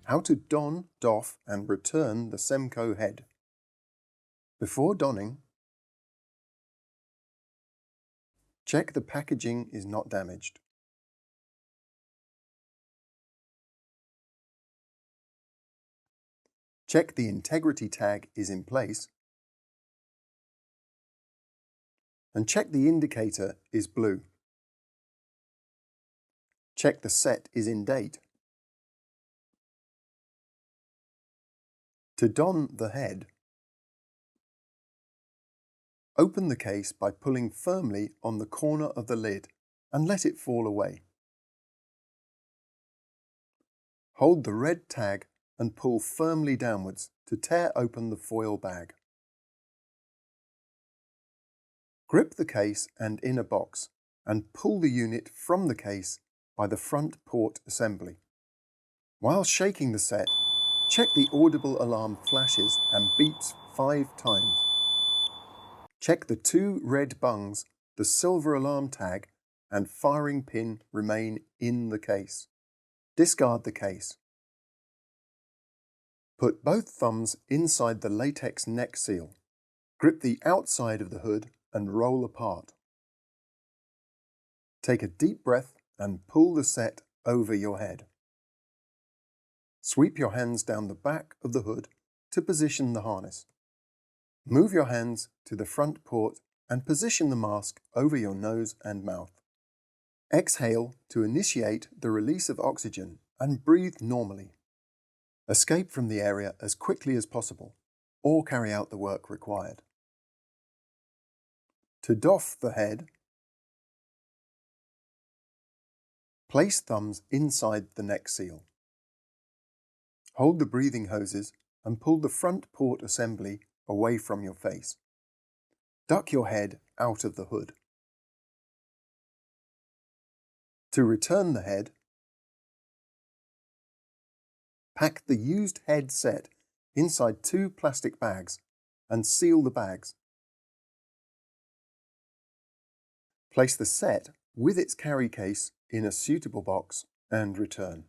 How to don, doff and return the Semco head. Before donning, check the packaging is not damaged. Check the integrity tag is in place, and check the indicator is blue. Check the set is in date. To don the head, open the case by pulling firmly on the corner of the lid and let it fall away. Hold the red tag and pull firmly downwards to tear open the foil bag. Grip the case and inner box and pull the unit from the case by the front port assembly. While shaking the set, check the audible alarm flashes and beeps 5 times. Check the 2 red bungs, the silver alarm tag and firing pin remain in the case. Discard the case. Put both thumbs inside the latex neck seal. Grip the outside of the hood and roll apart. Take a deep breath and pull the set over your head. Sweep your hands down the back of the hood to position the harness. Move your hands to the front port and position the mask over your nose and mouth. Exhale to initiate the release of oxygen and breathe normally. Escape from the area as quickly as possible or carry out the work required. To doff the head, place thumbs inside the neck seal. Hold the breathing hoses and pull the front port assembly away from your face. Duck your head out of the hood. To return the head, pack the used head set inside 2 plastic bags and seal the bags. Place the set with its carry case in a suitable box and return.